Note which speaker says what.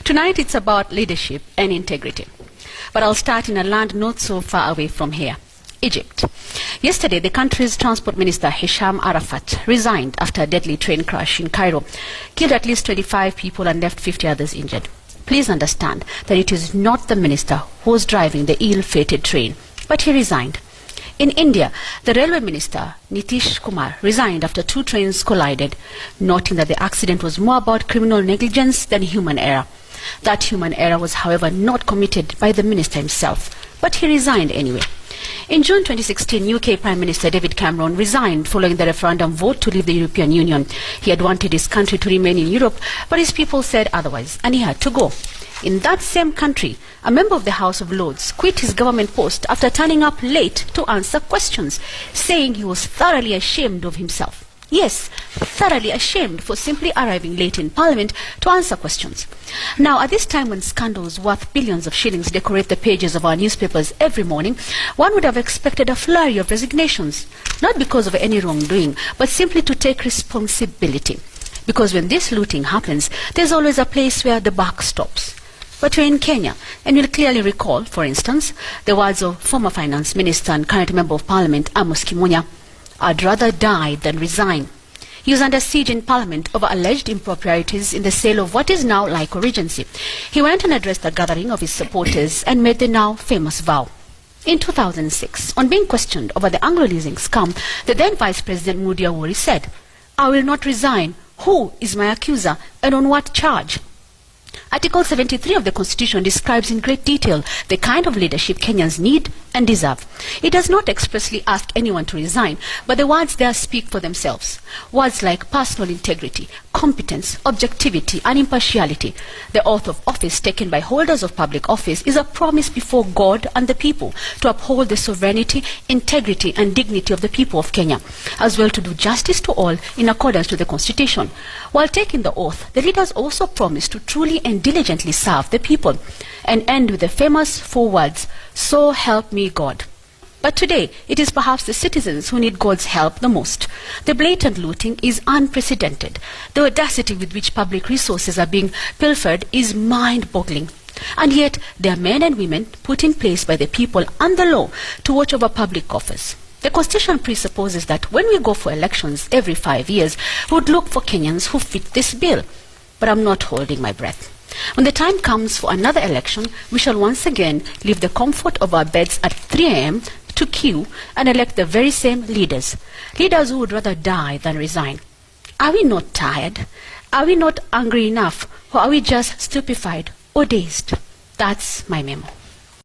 Speaker 1: Tonight it's about leadership and integrity. But I'll start in a land not so far away from here, Egypt. Yesterday, the country's transport minister, Hisham Arafat, resigned after a deadly train crash in Cairo, killed at least 25 people and left 50 others injured. Please understand that it is not the minister who was driving the ill-fated train, but he resigned. In India, the railway minister, Nitish Kumar, resigned after two trains collided, noting that the accident was more about criminal negligence than human error. That human error was, however, not committed by the minister himself, but he resigned anyway. In June 2016, UK Prime Minister David Cameron resigned following the referendum vote to leave the European Union. He had wanted his country to remain in Europe, but his people said otherwise, and he had to go. In that same country, a member of the House of Lords quit his government post after turning up late to answer questions, saying he was thoroughly ashamed of himself. Yes, thoroughly ashamed for simply arriving late in Parliament to answer questions. Now, at this time when scandals worth billions of shillings decorate the pages of our newspapers every morning, one would have expected a flurry of resignations, not because of any wrongdoing, but simply to take responsibility. Because when this looting happens, there's always a place where the buck stops. But we're in Kenya, and you'll clearly recall, for instance, the words of former Finance Minister and current Member of Parliament, Amos Kimunya, "I'd rather die than resign." He was under siege in Parliament over alleged improprieties in the sale of what is now Lyco Regency. He went and addressed a gathering of his supporters and made the now famous vow. In 2006, on being questioned over the Anglo-leasing scam, the then Vice President Nubia Africa Tv said, "I will not resign. Who is my accuser and on what charge?" Article 73 of the Constitution describes in great detail the kind of leadership Kenyans need and deserve. It does not expressly ask anyone to resign, but the words there speak for themselves. Words like personal integrity, competence, objectivity, and impartiality. The oath of office taken by holders of public office is a promise before God and the people to uphold the sovereignty, integrity, and dignity of the people of Kenya, as well to do justice to all in accordance to the Constitution. While taking the oath, the leaders also promise to truly and diligently serve the people, and end with the famous four words, "So help me God." But today, it is perhaps the citizens who need God's help the most. The blatant looting is unprecedented. The audacity with which public resources are being pilfered is mind-boggling. And yet, there are men and women put in place by the people and the law to watch over public coffers. The Constitution presupposes that when we go for elections every 5 years, we would look for Kenyans who fit this bill. But I'm not holding my breath. When the time comes for another election, we shall once again leave the comfort of our beds at 3 a.m. to queue and elect the very same leaders. Leaders who would rather die than resign. Are we not tired? Are we not angry enough? Or are we just stupefied or dazed? That's my memo.